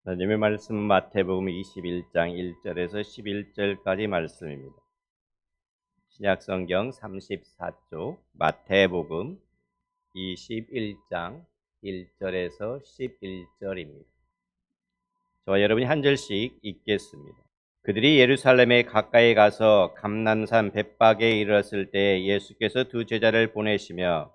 하나님의 말씀 마태복음 21장 1절에서 11절까지 말씀입니다. 신약성경 34쪽 마태복음 21장 1절에서 11절입니다. 저와 여러분이 한 절씩 읽겠습니다. 그들이 예루살렘에 가까이 가서 감람산 벳박에 이르렀을 때 예수께서 두 제자를 보내시며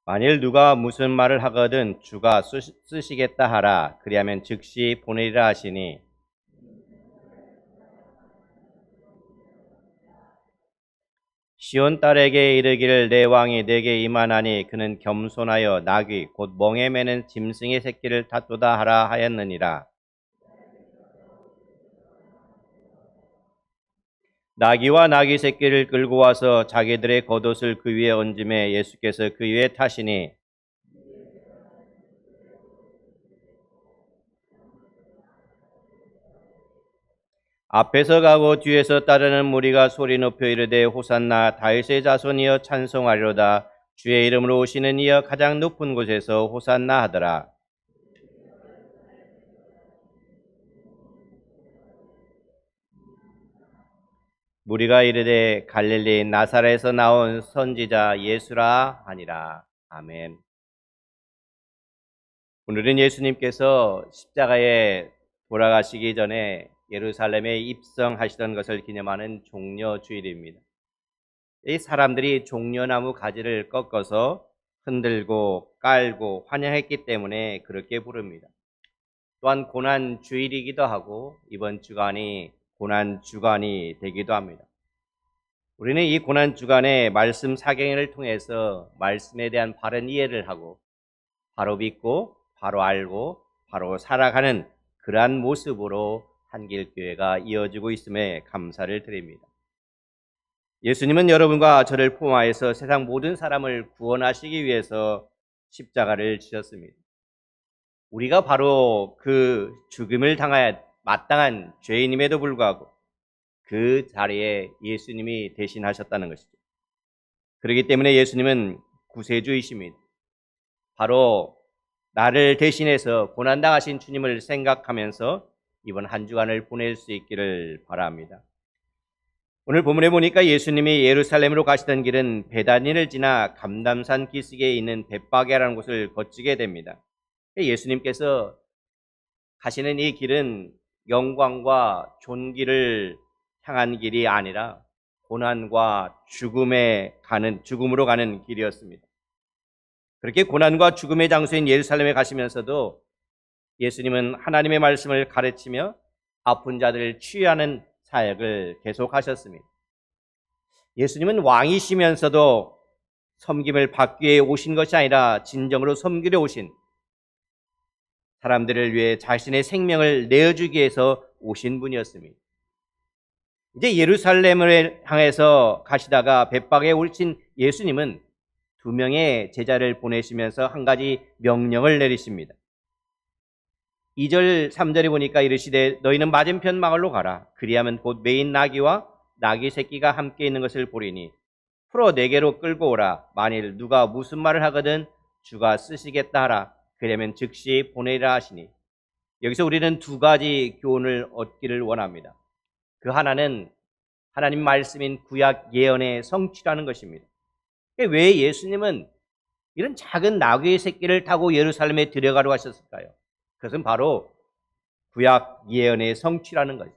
만일 누가 무슨 말을 하거든 주가 쓰시겠다 하라. 그리하면 즉시 보내리라 하시니 시온 딸에게 이르기를 내 왕이 내게 임하나니 그는 겸손하여 나귀 곧 멍에 매는 짐승의 새끼를 탔도다 하라 하였느니라. 나귀와 나귀 새끼를 끌고 와서 자기들의 겉옷을 그 위에 얹음에 예수께서 그 위에 타시니 앞에서 가고 뒤에서 따르는 무리가 소리 높여 이르되 호산나 다윗의 자손이여 찬송하리로다. 주의 이름으로 오시는 이여 가장 높은 곳에서 호산나 하더라. 무리가 이르되 갈릴리 나사렛에서 나온 선지자 예수라 하니라. 아멘. 오늘은 예수님께서 십자가에 돌아가시기 전에 예루살렘에 입성하시던 것을 기념하는 종려주일입니다. 이 사람들이 종려나무 가지를 꺾어서 흔들고 깔고 환영했기 때문에 그렇게 부릅니다. 또한 고난주일이기도 하고 이번 주간이 고난주간이 되기도 합니다. 우리는 이 고난주간에 말씀 사경을 통해서 말씀에 대한 바른 이해를 하고 바로 믿고 바로 알고 바로 살아가는 그러한 모습으로 한길교회가 이어지고 있음에 감사를 드립니다. 예수님은 여러분과 저를 포함하여서 세상 모든 사람을 구원하시기 위해서 십자가를 지셨습니다. 우리가 바로 그 죽음을 당하여 마땅한 죄인임에도 불구하고 그 자리에 예수님이 대신하셨다는 것이죠. 그렇기 때문에 예수님은 구세주이십니다. 바로 나를 대신해서 고난당하신 주님을 생각하면서 이번 한 주간을 보낼 수 있기를 바랍니다. 오늘 본문에 보니까 예수님이 예루살렘으로 가시던 길은 베다니를 지나 감람산 기슭에 있는 벳바게라는 곳을 거치게 됩니다. 예수님께서 가시는 이 길은 영광과 존귀를 향한 길이 아니라 고난과 죽음으로 가는 길이었습니다. 그렇게 고난과 죽음의 장소인 예루살렘에 가시면서도 예수님은 하나님의 말씀을 가르치며 아픈 자들을 치유하는 사역을 계속하셨습니다. 예수님은 왕이시면서도 섬김을 받기 위해 오신 것이 아니라 진정으로 섬기려 오신, 사람들을 위해 자신의 생명을 내어주기 위해서 오신 분이었습니다. 이제 예루살렘을 향해서 가시다가 벳박에 오신 예수님은 두 명의 제자를 보내시면서 한 가지 명령을 내리십니다. 2절 3절에 보니까 이르시되 너희는 맞은편 마을로 가라. 그리하면 곧 매인 나귀와 나귀 새끼가 함께 있는 것을 보리니 풀어 내게로 끌고 오라. 만일 누가 무슨 말을 하거든 주가 쓰시겠다 하라. 그러면 즉시 보내리라 하시니, 여기서 우리는 두 가지 교훈을 얻기를 원합니다. 그 하나는 하나님 말씀인 구약 예언의 성취라는 것입니다. 왜 예수님은 이런 작은 나귀의 새끼를 타고 예루살렘에 들어가려고 하셨을까요? 그것은 바로 구약 예언의 성취라는 것이죠.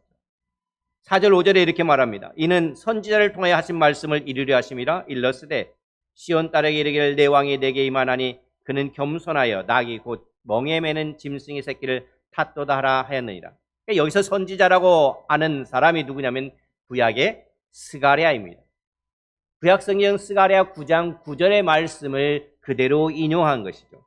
4절 5절에 이렇게 말합니다. 이는 선지자를 통하여 하신 말씀을 이루려 하심이라. 일러스되 시온 딸에게 이르기를 내 왕이 내게 임하나니 그는 겸손하여 나귀 곧 멍에 매는 짐승의 새끼를 탔도다 하라 하였느니라. 여기서 선지자라고 하는 사람이 누구냐면 구약의 스가랴입니다. 구약 성경 스가랴 9장 9절의 말씀을 그대로 인용한 것이죠.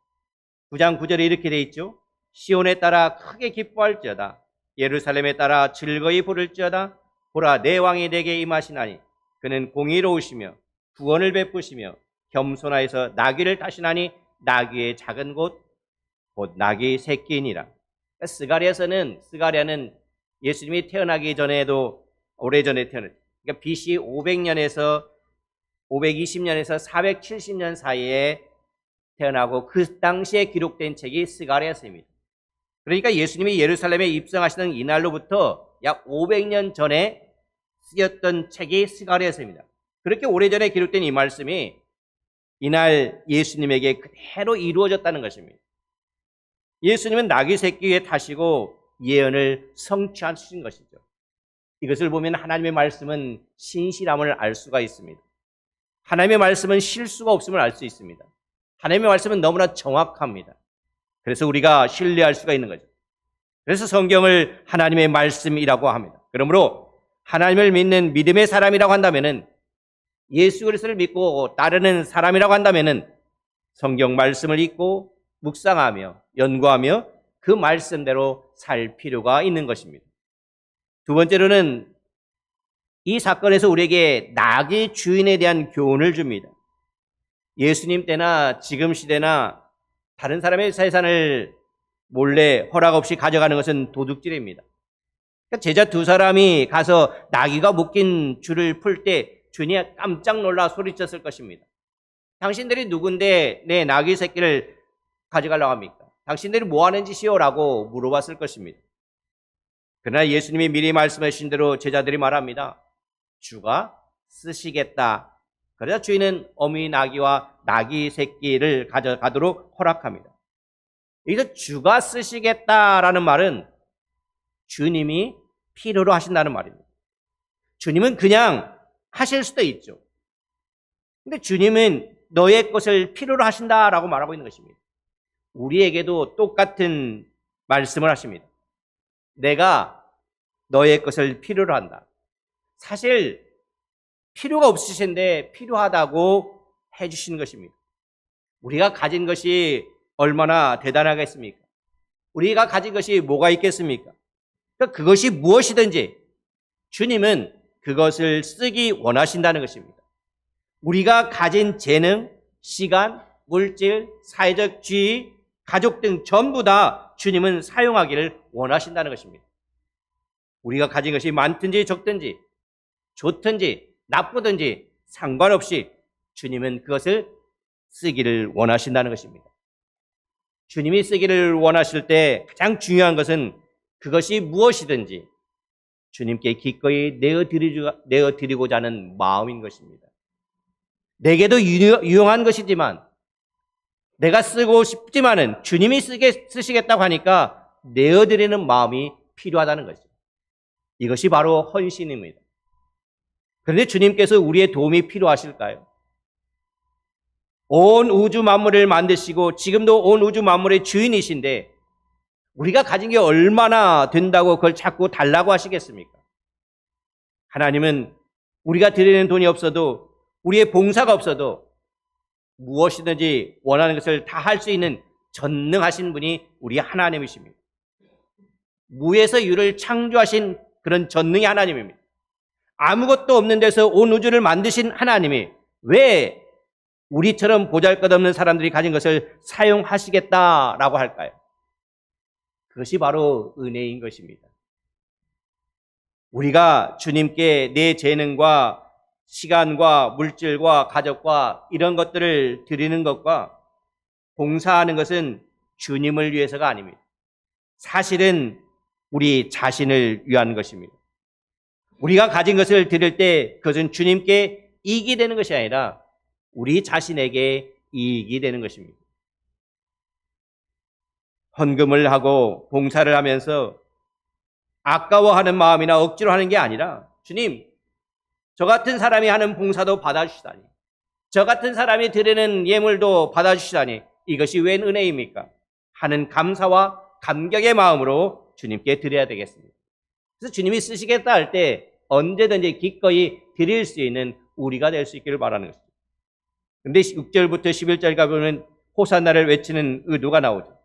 9장 9절에 이렇게 되어 있죠. 시온에 따라 크게 기뻐할지어다. 예루살렘에 따라 즐거이 부를지어다. 보라 내 왕이 내게 임하시나니 그는 공의로우시며 구원을 베푸시며 겸손하여서 나귀를 타시나니 나귀의 작은 곳 곧 나귀 새끼이니라. 스가랴는 예수님이 태어나기 전에도 오래전에 태어났어요. 그러니까 BC 520년에서 470년 사이에 태어나고 그 당시에 기록된 책이 스가랴서입니다. 그러니까 예수님이 예루살렘에 입성하시는 이날로부터 약 500년 전에 쓰였던 책이 스가랴서입니다. 그렇게 오래전에 기록된 이 말씀이 이날 예수님에게 그대로 이루어졌다는 것입니다. 예수님은 나귀 새끼 위에 타시고 예언을 성취하신 것이죠. 이것을 보면 하나님의 말씀은 신실함을 알 수가 있습니다. 하나님의 말씀은 실수가 없음을 알 수 있습니다. 하나님의 말씀은 너무나 정확합니다. 그래서 우리가 신뢰할 수가 있는 거죠. 그래서 성경을 하나님의 말씀이라고 합니다. 그러므로 하나님을 믿는 믿음의 사람이라고 한다면은, 예수 그리스도를 믿고 따르는 사람이라고 한다면은 성경 말씀을 읽고 묵상하며 연구하며 그 말씀대로 살 필요가 있는 것입니다. 두 번째로는 이 사건에서 우리에게 나귀 주인에 대한 교훈을 줍니다. 예수님 때나 지금 시대나 다른 사람의 재산을 몰래 허락 없이 가져가는 것은 도둑질입니다. 그러니까 제자 두 사람이 가서 나귀가 묶인 줄을 풀 때 주인이 깜짝 놀라 소리쳤을 것입니다. 당신들이 누군데 내 나귀 새끼를 가져가려고 합니까? 당신들이 뭐 하는 짓이요? 라고 물어봤을 것입니다. 그러나 예수님이 미리 말씀하신 대로 제자들이 말합니다. 주가 쓰시겠다. 그러자 주인은 어미 나귀와 나귀 새끼를 가져가도록 허락합니다. 여기서 주가 쓰시겠다라는 말은 주님이 필요로 하신다는 말입니다. 주님은 그냥 하실 수도 있죠. 근데 주님은 너의 것을 필요로 하신다라고 말하고 있는 것입니다. 우리에게도 똑같은 말씀을 하십니다. 내가 너의 것을 필요로 한다. 사실 필요가 없으신데 필요하다고 해주시는 것입니다. 우리가 가진 것이 얼마나 대단하겠습니까? 우리가 가진 것이 뭐가 있겠습니까? 그러니까 그것이 무엇이든지 주님은 그것을 쓰기 원하신다는 것입니다. 우리가 가진 재능, 시간, 물질, 사회적 지위, 가족 등 전부 다 주님은 사용하기를 원하신다는 것입니다. 우리가 가진 것이 많든지 적든지 좋든지 나쁘든지 상관없이 주님은 그것을 쓰기를 원하신다는 것입니다. 주님이 쓰기를 원하실 때 가장 중요한 것은 그것이 무엇이든지 주님께 기꺼이 내어드리고자 하는 마음인 것입니다. 내게도 유용한 것이지만 내가 쓰고 싶지만은 주님이 쓰시겠다고 하니까 내어드리는 마음이 필요하다는 거죠. 이것이 바로 헌신입니다. 그런데 주님께서 우리의 도움이 필요하실까요? 온 우주 만물을 만드시고 지금도 온 우주 만물의 주인이신데 우리가 가진 게 얼마나 된다고 그걸 자꾸 달라고 하시겠습니까? 하나님은 우리가 드리는 돈이 없어도 우리의 봉사가 없어도 무엇이든지 원하는 것을 다 할 수 있는 전능하신 분이 우리 하나님이십니다. 무에서 유를 창조하신 그런 전능의 하나님입니다. 아무것도 없는 데서 온 우주를 만드신 하나님이 왜 우리처럼 보잘것없는 사람들이 가진 것을 사용하시겠다라고 할까요? 그것이 바로 은혜인 것입니다. 우리가 주님께 내 재능과 시간과 물질과 가족과 이런 것들을 드리는 것과 봉사하는 것은 주님을 위해서가 아닙니다. 사실은 우리 자신을 위한 것입니다. 우리가 가진 것을 드릴 때 그것은 주님께 이익이 되는 것이 아니라 우리 자신에게 이익이 되는 것입니다. 헌금을 하고 봉사를 하면서 아까워하는 마음이나 억지로 하는 게 아니라 주님, 저 같은 사람이 하는 봉사도 받아주시다니, 저 같은 사람이 드리는 예물도 받아주시다니 이것이 웬 은혜입니까? 하는 감사와 감격의 마음으로 주님께 드려야 되겠습니다. 그래서 주님이 쓰시겠다 할 때 언제든지 기꺼이 드릴 수 있는 우리가 될 수 있기를 바라는 것입니다. 그런데 6절부터 11절가 보면 호산나를 외치는 의도가 나오죠.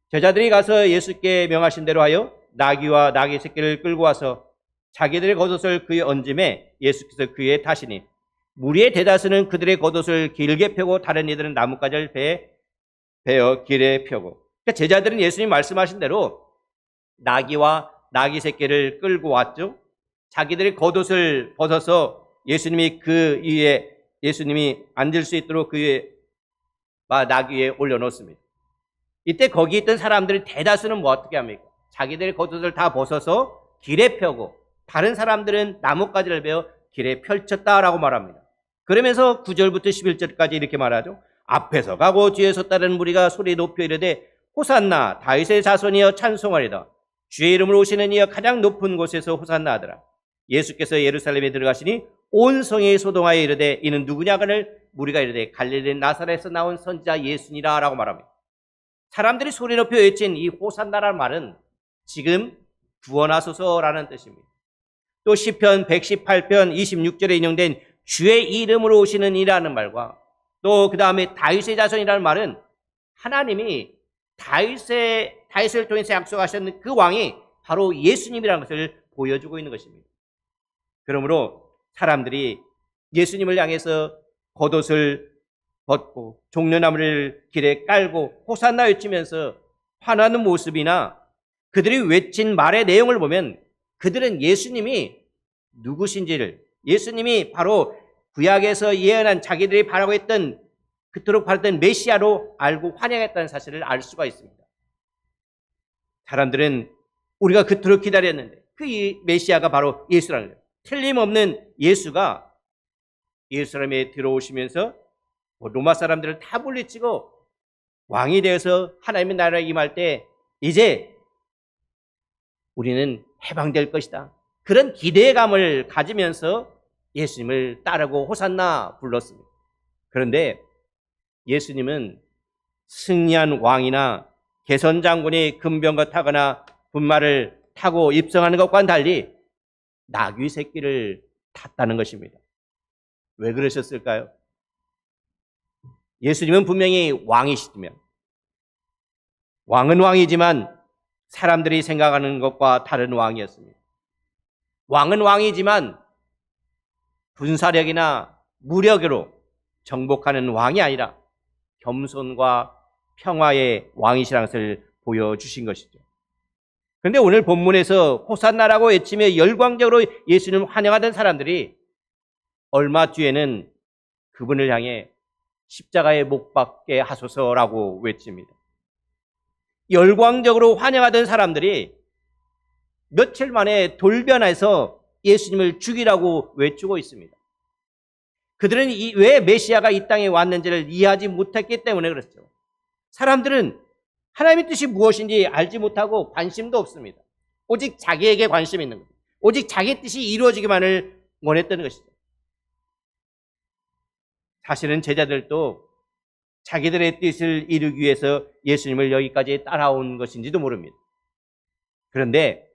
제자들이 가서 예수께 명하신 대로 하여 나귀와 나귀 새끼를 끌고 와서 자기들의 겉옷을 그에 얹음에 예수께서 그에 타시니 무리의 대다수는 그들의 겉옷을 길게 펴고 다른 이들은 나뭇가지를 베어 길에 펴고. 그러니까 제자들은 예수님 말씀하신 대로 나귀와 나귀 새끼를 끌고 왔죠. 자기들의 겉옷을 벗어서 예수님이 그 위에 예수님이 앉을 수 있도록 그 위에 나귀 위에 올려놓습니다. 이때 거기 있던 사람들이 대다수는 뭐 어떻게 합니까? 자기들의 겉옷을 다 벗어서 길에 펴고 다른 사람들은 나뭇가지를 베어 길에 펼쳤다라고 말합니다. 그러면서 9절부터 11절까지 이렇게 말하죠. 앞에서 가고 뒤에서 따르는 무리가 소리 높여 이르되 호산나 다윗의 자손이여 찬송하리다. 주의 이름으로 오시는 이여 가장 높은 곳에서 호산나 하더라. 예수께서 예루살렘에 들어가시니 온 성에 소동하여 이르되 이는 누구냐거늘 무리가 이르되 갈릴리 나사렛에서 나온 선지자 예수니라 라고 말합니다. 사람들이 소리 높여 외친 이 호산나라는 말은 지금 구원하소서라는 뜻입니다. 또 시편 118편 26절에 인용된 주의 이름으로 오시는 이라는 말과 또 그 다음에 다윗의 자손이라는 말은 하나님이 다윗을 통해서 약속하셨는 그 왕이 바로 예수님이라는 것을 보여주고 있는 것입니다. 그러므로 사람들이 예수님을 향해서 겉옷을 벗고 종려나무를 길에 깔고 호산나 외치면서 환호하는 모습이나 그들이 외친 말의 내용을 보면 그들은 예수님이 누구신지를, 예수님이 바로 구약에서 예언한 자기들이 바라고 했던 그토록 바랐던 메시아로 알고 환영했다는 사실을 알 수가 있습니다. 사람들은 우리가 그토록 기다렸는데 그 메시아가 바로 예수라는 거예요. 틀림없는 예수가 예루살렘에 들어오시면서 로마 사람들을 다 물리치고 왕이 되어서 하나님의 나라에 임할 때 이제 우리는 해방될 것이다. 그런 기대감을 가지면서 예수님을 따르고 호산나 불렀습니다. 그런데 예수님은 승리한 왕이나 개선장군이 금병거 타거나 분마를 타고 입성하는 것과는 달리 나귀 새끼를 탔다는 것입니다. 왜 그러셨을까요? 예수님은 분명히 왕이시지만 왕은 왕이지만 사람들이 생각하는 것과 다른 왕이었습니다. 왕은 왕이지만 군사력이나 무력으로 정복하는 왕이 아니라 겸손과 평화의 왕이시라는 것을 보여주신 것이죠. 그런데 오늘 본문에서 호산나라고 외치며 열광적으로 예수님을 환영하던 사람들이 얼마 뒤에는 그분을 향해 십자가에 못 박게 하소서라고 외칩니다. 열광적으로 환영하던 사람들이 며칠 만에 돌변해서 예수님을 죽이라고 외치고 있습니다. 그들은 왜 메시아가 이 땅에 왔는지를 이해하지 못했기 때문에 그렇죠. 사람들은 하나님의 뜻이 무엇인지 알지 못하고 관심도 없습니다. 오직 자기에게 관심이 있는 겁니다. 오직 자기 뜻이 이루어지기만을 원했던 것이죠. 사실은 제자들도 자기들의 뜻을 이루기 위해서 예수님을 여기까지 따라온 것인지도 모릅니다. 그런데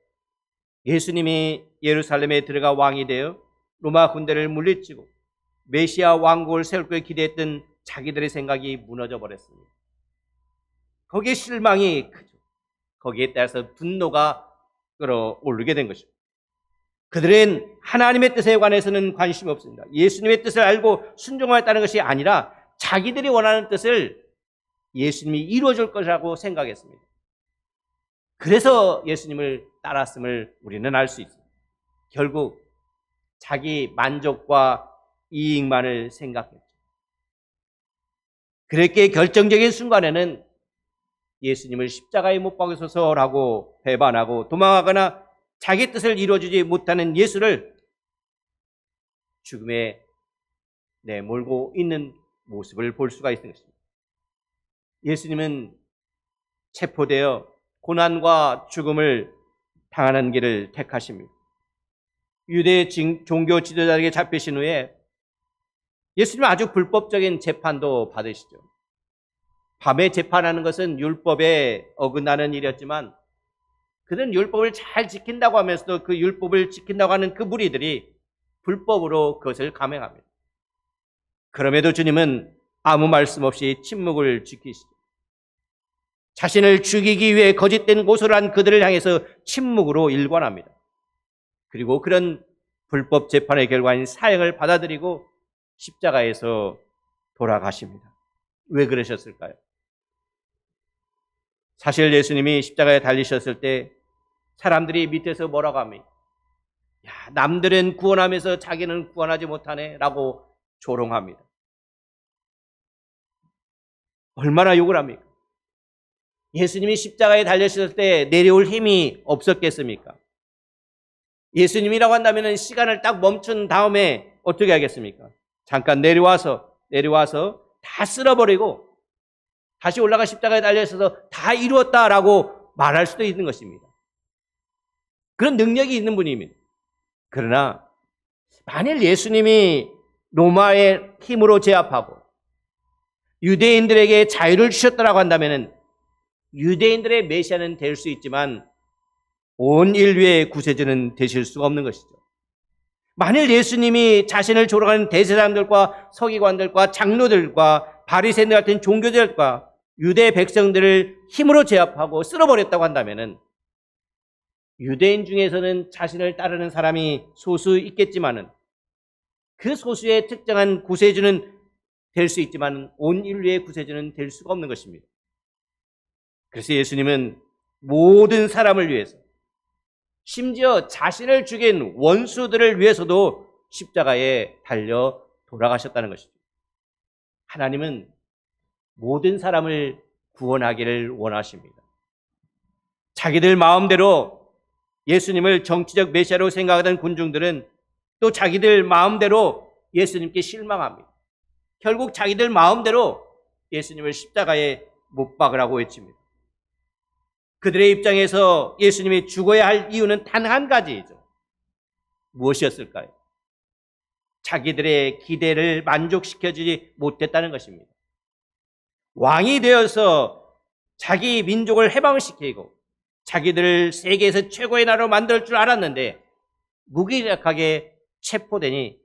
예수님이 예루살렘에 들어가 왕이 되어 로마 군대를 물리치고 메시아 왕국을 세울 걸 기대했던 자기들의 생각이 무너져 버렸습니다. 거기에 실망이 크죠. 거기에 따라서 분노가 끌어오르게 된 것입니다. 그들은 하나님의 뜻에 관해서는 관심이 없습니다. 예수님의 뜻을 알고 순종하였다는 것이 아니라 자기들이 원하는 뜻을 예수님이 이루어줄 것이라고 생각했습니다. 그래서 예수님을 따랐음을 우리는 알 수 있습니다. 결국 자기 만족과 이익만을 생각했죠. 그렇게 결정적인 순간에는 예수님을 십자가에 못 박으소서라고 배반하고 도망하거나 자기 뜻을 이루어주지 못하는 예수를 죽음에 내몰고 있는 모습을 볼 수가 있는 것입니다. 예수님은 체포되어 고난과 죽음을 당하는 길을 택하십니다. 유대 종교 지도자에게 잡히신 후에 예수님은 아주 불법적인 재판도 받으시죠. 밤에 재판하는 것은 율법에 어긋나는 일이었지만 그들은 율법을 잘 지킨다고 하면서도 그 율법을 지킨다고 하는 그 무리들이 불법으로 그것을 감행합니다. 그럼에도 주님은 아무 말씀 없이 침묵을 지키시죠. 자신을 죽이기 위해 거짓된 고소를 한 그들을 향해서 침묵으로 일관합니다. 그리고 그런 불법 재판의 결과인 사형을 받아들이고 십자가에서 돌아가십니다. 왜 그러셨을까요? 사실 예수님이 십자가에 달리셨을 때 사람들이 밑에서 뭐라고 합니까? 야, 남들은 구원하면서 자기는 구원하지 못하네라고 조롱합니다. 얼마나 욕을 합니까? 예수님이 십자가에 달렸을 때 내려올 힘이 없었겠습니까? 예수님이라고 한다면 시간을 딱 멈춘 다음에 어떻게 하겠습니까? 잠깐 내려와서 다 쓸어버리고 다시 올라가 십자가에 달려있어서 다 이루었다라고 말할 수도 있는 것입니다. 그런 능력이 있는 분입니다. 그러나 만일 예수님이 로마의 힘으로 제압하고 유대인들에게 자유를 주셨다라고 한다면 유대인들의 메시아는 될 수 있지만 온 인류의 구세주는 되실 수가 없는 것이죠. 만일 예수님이 자신을 조롱하는 대제사장들과 서기관들과 장로들과 바리새인들 같은 종교들과 유대 백성들을 힘으로 제압하고 쓸어버렸다고 한다면 유대인 중에서는 자신을 따르는 사람이 소수 있겠지만은 그 소수의 특정한 구세주는 될 수 있지만 온 인류의 구세주는 될 수가 없는 것입니다. 그래서 예수님은 모든 사람을 위해서 심지어 자신을 죽인 원수들을 위해서도 십자가에 달려 돌아가셨다는 것이죠. 하나님은 모든 사람을 구원하기를 원하십니다. 자기들 마음대로 예수님을 정치적 메시아로 생각하던 군중들은 또 자기들 마음대로 예수님께 실망합니다. 결국 자기들 마음대로 예수님을 십자가에 못 박으라고 외칩니다. 그들의 입장에서 예수님이 죽어야 할 이유는 단 한 가지이죠. 무엇이었을까요? 자기들의 기대를 만족시켜주지 못했다는 것입니다. 왕이 되어서 자기 민족을 해방시키고 자기들을 세계에서 최고의 나라로 만들 줄 알았는데 무기력하게 체포되니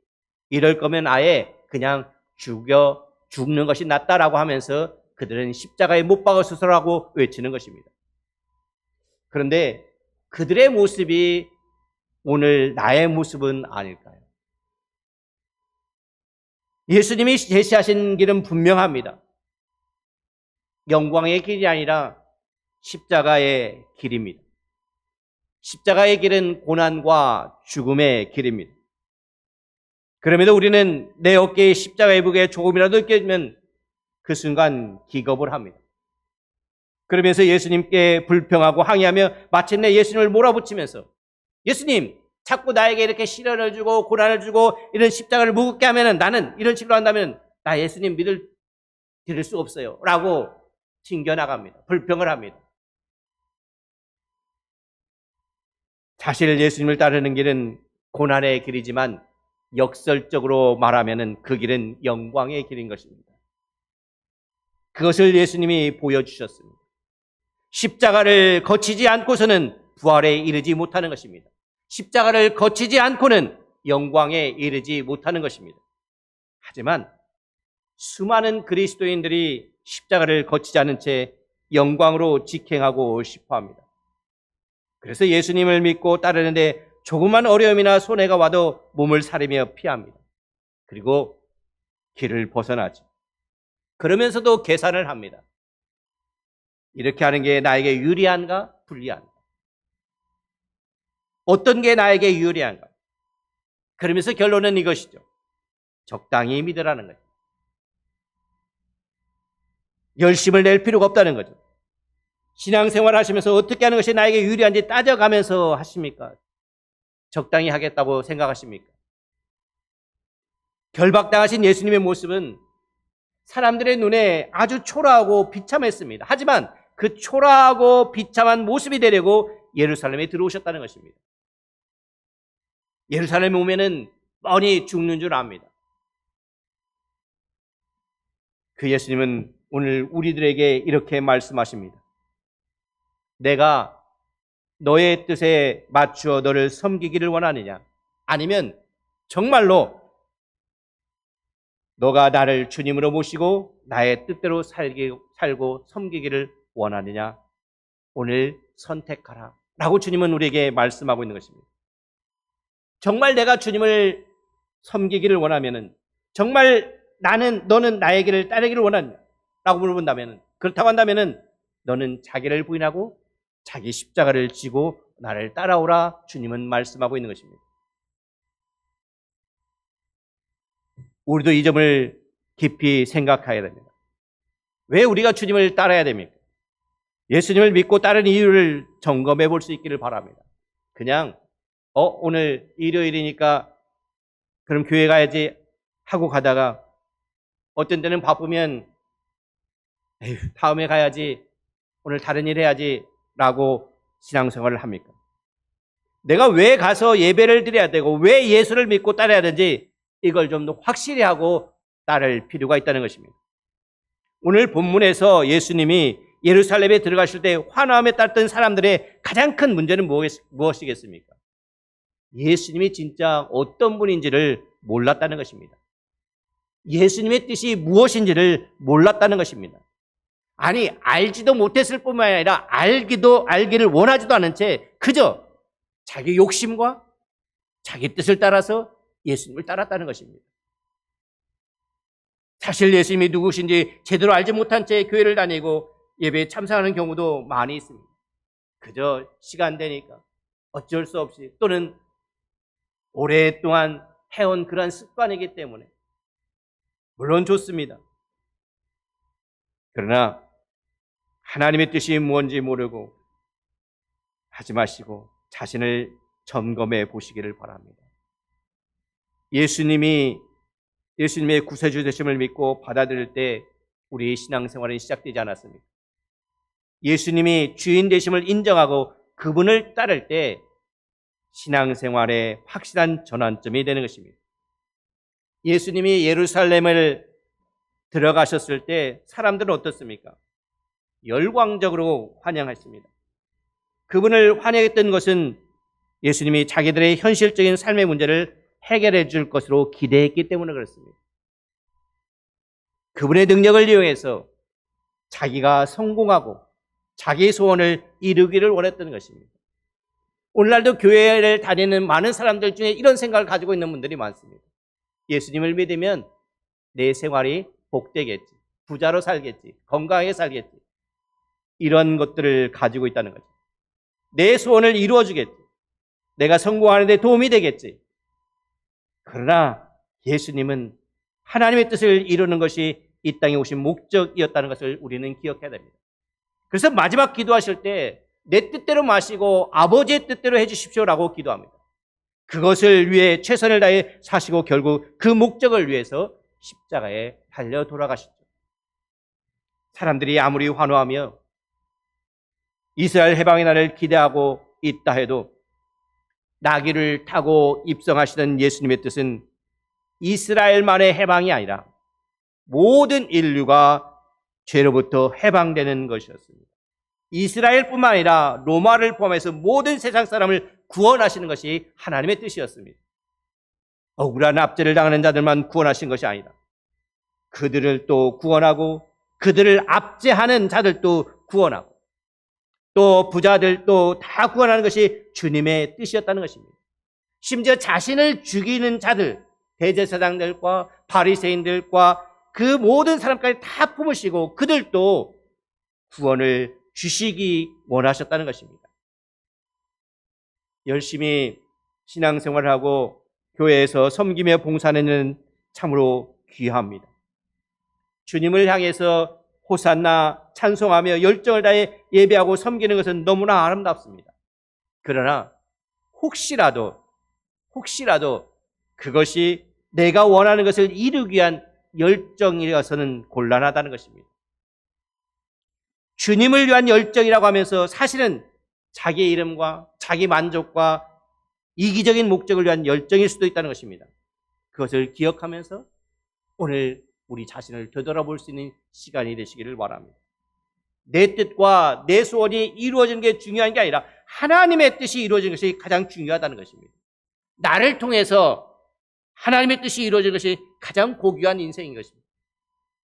이럴 거면 아예 그냥 죽는 것이 낫다라고 하면서 그들은 십자가에 못 박아서라고 외치는 것입니다. 그런데 그들의 모습이 오늘 나의 모습은 아닐까요? 예수님이 제시하신 길은 분명합니다. 영광의 길이 아니라 십자가의 길입니다. 십자가의 길은 고난과 죽음의 길입니다. 그럼에도 우리는 내 어깨에 십자가의 무게 조금이라도 느껴지면 그 순간 기겁을 합니다. 그러면서 예수님께 불평하고 항의하며 마침내 예수님을 몰아붙이면서 예수님, 자꾸 나에게 이렇게 시련을 주고 고난을 주고 이런 십자가를 무겁게 하면 나는 이런 식으로 한다면 나 예수님 드릴 수 없어요 라고 튕겨나갑니다. 불평을 합니다. 사실 예수님을 따르는 길은 고난의 길이지만 역설적으로 말하면 그 길은 영광의 길인 것입니다. 그것을 예수님이 보여주셨습니다. 십자가를 거치지 않고서는 부활에 이르지 못하는 것입니다. 십자가를 거치지 않고는 영광에 이르지 못하는 것입니다. 하지만 수많은 그리스도인들이 십자가를 거치지 않은 채 영광으로 직행하고 싶어합니다. 그래서 예수님을 믿고 따르는데 조그만 어려움이나 손해가 와도 몸을 사리며 피합니다. 그리고 길을 벗어나죠. 그러면서도 계산을 합니다. 이렇게 하는 게 나에게 유리한가? 불리한가? 어떤 게 나에게 유리한가? 그러면서 결론은 이것이죠. 적당히 믿으라는 거죠. 열심을 낼 필요가 없다는 거죠. 신앙생활 하시면서 어떻게 하는 것이 나에게 유리한지 따져가면서 하십니까? 적당히 하겠다고 생각하십니까? 결박당하신 예수님의 모습은 사람들의 눈에 아주 초라하고 비참했습니다. 하지만 그 초라하고 비참한 모습이 되려고 예루살렘에 들어오셨다는 것입니다. 예루살렘에 오면은 뻔히 죽는 줄 압니다. 그 예수님은 오늘 우리들에게 이렇게 말씀하십니다. 내가 너의 뜻에 맞추어 너를 섬기기를 원하느냐? 아니면 정말로 너가 나를 주님으로 모시고 나의 뜻대로 살고 섬기기를 원하느냐? 오늘 선택하라 라고 주님은 우리에게 말씀하고 있는 것입니다. 정말 내가 주님을 섬기기를 원하면은 정말 너는 나의 길을 따르기를 원하느냐? 라고 물어본다면 그렇다고 한다면은 너는 자기를 부인하고 자기 십자가를 지고 나를 따라오라 주님은 말씀하고 있는 것입니다. 우리도 이 점을 깊이 생각해야 됩니다. 왜 우리가 주님을 따라야 됩니까? 예수님을 믿고 따르는 이유를 점검해 볼 수 있기를 바랍니다. 그냥 오늘 일요일이니까 그럼 교회 가야지 하고 가다가 어떤 때는 바쁘면 에휴, 다음에 가야지, 오늘 다른 일 해야지 라고 신앙생활을 합니까? 내가 왜 가서 예배를 드려야 되고 왜 예수를 믿고 따라야 되는지 이걸 좀 더 확실히 하고 따를 필요가 있다는 것입니다. 오늘 본문에서 예수님이 예루살렘에 들어가실 때 환호함에 따랐던 사람들의 가장 큰 문제는 무엇이겠습니까? 예수님이 진짜 어떤 분인지를 몰랐다는 것입니다. 예수님의 뜻이 무엇인지를 몰랐다는 것입니다. 아니, 알지도 못했을 뿐만 아니라 알기를 원하지도 않은 채 그저 자기 욕심과 자기 뜻을 따라서 예수님을 따랐다는 것입니다. 사실 예수님이 누구신지 제대로 알지 못한 채 교회를 다니고 예배에 참석하는 경우도 많이 있습니다. 그저 시간 되니까 어쩔 수 없이, 또는 오랫동안 해온 그런 습관이기 때문에 물론 좋습니다. 그러나 하나님의 뜻이 뭔지 모르고 하지 마시고 자신을 점검해 보시기를 바랍니다. 예수님의 구세주 되심을 믿고 받아들일 때 우리의 신앙생활은 시작되지 않았습니까? 예수님이 주인 되심을 인정하고 그분을 따를 때 신앙생활의 확실한 전환점이 되는 것입니다. 예수님이 예루살렘을 들어가셨을 때 사람들은 어떻습니까? 열광적으로 환영했습니다. 그분을 환영했던 것은 예수님이 자기들의 현실적인 삶의 문제를 해결해 줄 것으로 기대했기 때문에 그렇습니다. 그분의 능력을 이용해서 자기가 성공하고 자기 소원을 이루기를 원했던 것입니다. 오늘날도 교회를 다니는 많은 사람들 중에 이런 생각을 가지고 있는 분들이 많습니다. 예수님을 믿으면 내 생활이 복되겠지, 부자로 살겠지, 건강하게 살겠지, 이런 것들을 가지고 있다는 거죠. 내 소원을 이루어주겠지, 내가 성공하는 데 도움이 되겠지. 그러나 예수님은 하나님의 뜻을 이루는 것이 이 땅에 오신 목적이었다는 것을 우리는 기억해야 됩니다. 그래서 마지막 기도하실 때 내 뜻대로 마시고 아버지의 뜻대로 해주십시오라고 기도합니다. 그것을 위해 최선을 다해 사시고 결국 그 목적을 위해서 십자가에 달려 돌아가셨죠. 사람들이 아무리 환호하며 이스라엘 해방의 날을 기대하고 있다 해도 나귀를 타고 입성하시던 예수님의 뜻은 이스라엘만의 해방이 아니라 모든 인류가 죄로부터 해방되는 것이었습니다. 이스라엘뿐만 아니라 로마를 포함해서 모든 세상 사람을 구원하시는 것이 하나님의 뜻이었습니다. 억울한 압제를 당하는 자들만 구원하신 것이 아니라 그들을 또 구원하고 그들을 압제하는 자들도 구원하고 또 부자들도 다 구원하는 것이 주님의 뜻이었다는 것입니다. 심지어 자신을 죽이는 자들, 대제사장들과 바리새인들과 그 모든 사람까지 다 품으시고 그들도 구원을 주시기 원하셨다는 것입니다. 열심히 신앙생활을 하고 교회에서 섬기며 봉사하는 참으로 귀합니다. 주님을 향해서 호산나 찬송하며 열정을 다해 예배하고 섬기는 것은 너무나 아름답습니다. 그러나 혹시라도 그것이 내가 원하는 것을 이루기 위한 열정이어서는 곤란하다는 것입니다. 주님을 위한 열정이라고 하면서 사실은 자기의 이름과 자기 만족과 이기적인 목적을 위한 열정일 수도 있다는 것입니다. 그것을 기억하면서 오늘 우리 자신을 되돌아볼 수 있는 시간이 되시기를 바랍니다. 내 뜻과 내 소원이 이루어지는 게 중요한 게 아니라 하나님의 뜻이 이루어지는 것이 가장 중요하다는 것입니다. 나를 통해서 하나님의 뜻이 이루어지는 것이 가장 고귀한 인생인 것입니다.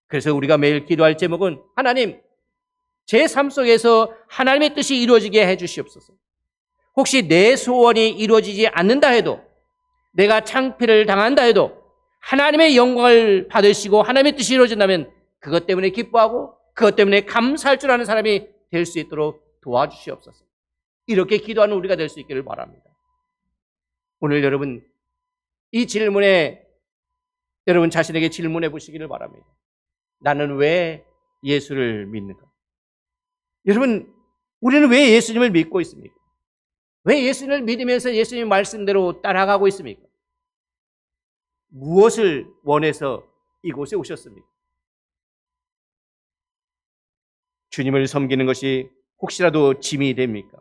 그래서 우리가 매일 기도할 제목은 하나님, 제 삶 속에서 하나님의 뜻이 이루어지게 해주시옵소서. 혹시 내 소원이 이루어지지 않는다 해도, 내가 창피를 당한다 해도 하나님의 영광을 받으시고 하나님의 뜻이 이루어진다면 그것 때문에 기뻐하고 그것 때문에 감사할 줄 아는 사람이 될 수 있도록 도와주시옵소서. 이렇게 기도하는 우리가 될 수 있기를 바랍니다. 오늘 여러분 이 질문에 여러분 자신에게 질문해 보시기를 바랍니다. 나는 왜 예수를 믿는가? 여러분, 우리는 왜 예수님을 믿고 있습니까? 왜 예수님을 믿으면서 예수님 말씀대로 따라가고 있습니까? 무엇을 원해서 이곳에 오셨습니까? 주님을 섬기는 것이 혹시라도 짐이 됩니까?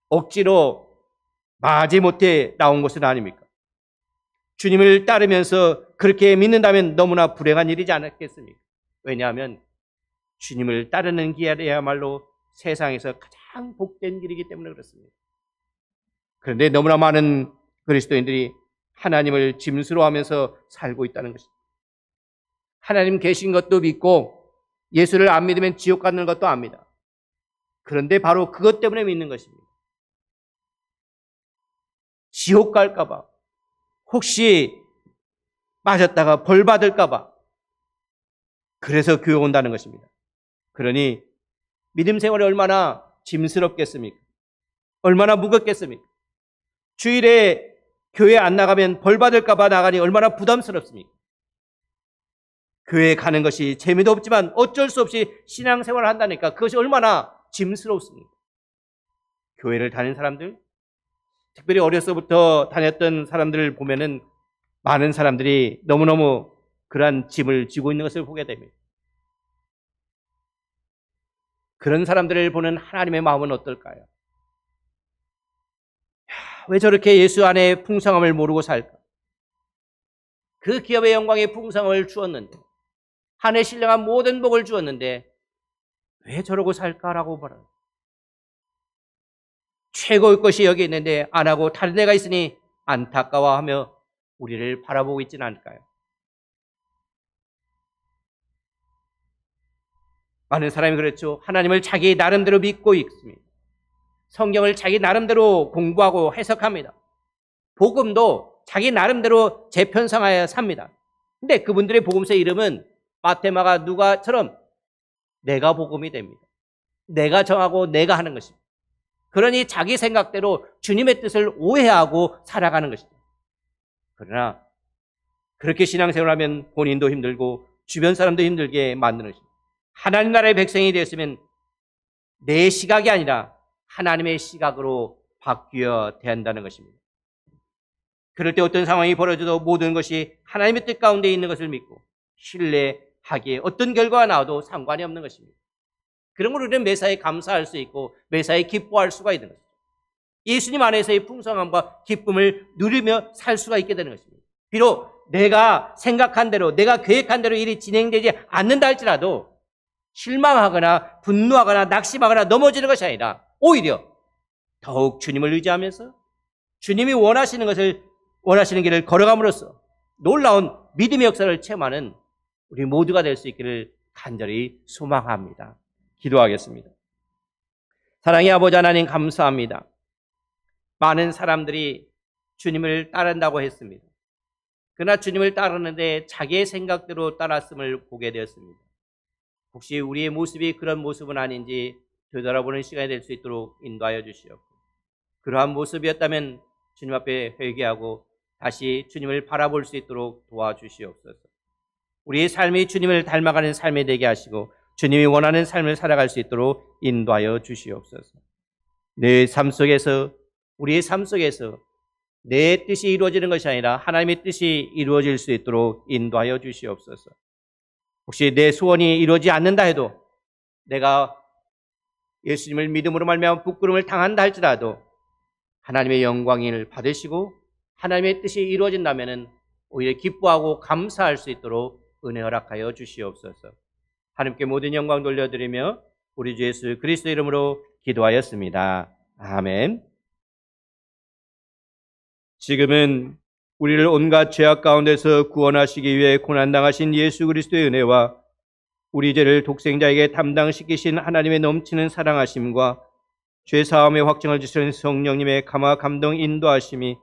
억지로 마지못해 나온 것은 아닙니까? 주님을 따르면서 그렇게 믿는다면 너무나 불행한 일이지 않았겠습니까? 왜냐하면 주님을 따르는 길이야말로 세상에서 가장 복된 길이기 때문에 그렇습니다. 그런데 너무나 많은 그리스도인들이 하나님을 짐수로 하면서 살고 있다는 것입니다. 하나님 계신 것도 믿고 예수를 안 믿으면 지옥 가는 것도 압니다. 그런데 바로 그것 때문에 믿는 것입니다. 지옥 갈까 봐, 혹시 맞았다가 벌 받을까 봐, 그래서 교회 온다는 것입니다. 그러니 믿음 생활이 얼마나 짐스럽겠습니까? 얼마나 무겁겠습니까? 주일에 교회 안 나가면 벌 받을까 봐 나가니 얼마나 부담스럽습니까? 교회에 가는 것이 재미도 없지만 어쩔 수 없이 신앙생활을 한다니까 그것이 얼마나 짐스럽습니까? 교회를 다니는 사람들, 특별히 어려서부터 다녔던 사람들을 보면은 많은 사람들이 너무너무 그러한 짐을 지고 있는 것을 보게 됩니다. 그런 사람들을 보는 하나님의 마음은 어떨까요? 왜 저렇게 예수 안에 풍성함을 모르고 살까? 그 기업의 영광의 풍성함을 주었는데, 한 해 신령한 모든 복을 주었는데 왜 저러고 살까라고 말합니다. 최고의 것이 여기 있는데 안 하고 다른 데가 있으니 안타까워하며 우리를 바라보고 있지는 않을까요? 많은 사람이 그렇죠. 하나님을 자기 나름대로 믿고 있습니다. 성경을 자기 나름대로 공부하고 해석합니다. 복음도 자기 나름대로 재편성하여 삽니다. 근데 그분들의 복음서 이름은 마테마가 누가처럼 내가 복음이 됩니다. 내가 정하고 내가 하는 것입니다. 그러니 자기 생각대로 주님의 뜻을 오해하고 살아가는 것입니다. 그러나 그렇게 신앙생활을 하면 본인도 힘들고 주변 사람도 힘들게 만드는 것입니다. 하나님 나라의 백성이 되었으면 내 시각이 아니라 하나님의 시각으로 바뀌어야 한다는 것입니다. 그럴 때 어떤 상황이 벌어져도 모든 것이 하나님의 뜻 가운데 있는 것을 믿고 신뢰하기에 어떤 결과가 나와도 상관이 없는 것입니다. 그런 걸 우리는 매사에 감사할 수 있고 매사에 기뻐할 수가 있는 것입니다. 예수님 안에서의 풍성함과 기쁨을 누리며 살 수가 있게 되는 것입니다. 비록 내가 생각한 대로 내가 계획한 대로 일이 진행되지 않는다 할지라도 실망하거나 분노하거나 낙심하거나 넘어지는 것이 아니라 오히려 더욱 주님을 의지하면서 주님이 원하시는 길을 걸어감으로써 놀라운 믿음의 역사를 체험하는 우리 모두가 될 수 있기를 간절히 소망합니다. 기도하겠습니다. 사랑의 아버지 하나님 감사합니다. 많은 사람들이 주님을 따른다고 했습니다. 그러나 주님을 따르는데 자기의 생각대로 따랐음을 보게 되었습니다. 혹시 우리의 모습이 그런 모습은 아닌지 되돌아보는 시간이 될 수 있도록 인도하여 주시옵고, 그러한 모습이었다면 주님 앞에 회개하고 다시 주님을 바라볼 수 있도록 도와주시옵소서. 우리의 삶이 주님을 닮아가는 삶이 되게 하시고 주님이 원하는 삶을 살아갈 수 있도록 인도하여 주시옵소서. 내 삶 속에서, 우리의 삶 속에서 내 뜻이 이루어지는 것이 아니라 하나님의 뜻이 이루어질 수 있도록 인도하여 주시옵소서. 혹시 내 소원이 이루어지지 않는다 해도, 내가 예수님을 믿음으로 말미암아 부끄러움을 당한다 할지라도 하나님의 영광을 받으시고 하나님의 뜻이 이루어진다면 오히려 기뻐하고 감사할 수 있도록 은혜 허락하여 주시옵소서. 하나님께 모든 영광 돌려드리며 우리 주 예수 그리스도 이름으로 기도하였습니다. 아멘. 지금은 우리를 온갖 죄악 가운데서 구원하시기 위해 고난당하신 예수 그리스도의 은혜와 우리 죄를 독생자에게 담당시키신 하나님의 넘치는 사랑하심과 죄사함의 확증을 주시는 성령님의 감화 감동 인도하심이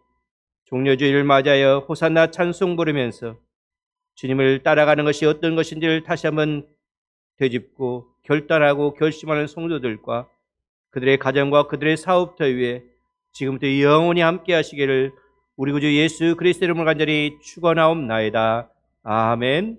종려주의를 맞이하여 호산나 찬송 부르면서 주님을 따라가는 것이 어떤 것인지를 다시 한번 되짚고 결단하고 결심하는 성도들과 그들의 가정과 그들의 사업터 위에 지금부터 영원히 함께 하시기를 우리 구주 예수 그리스도 이름으로 간절히 축원하옵나이다. 아멘.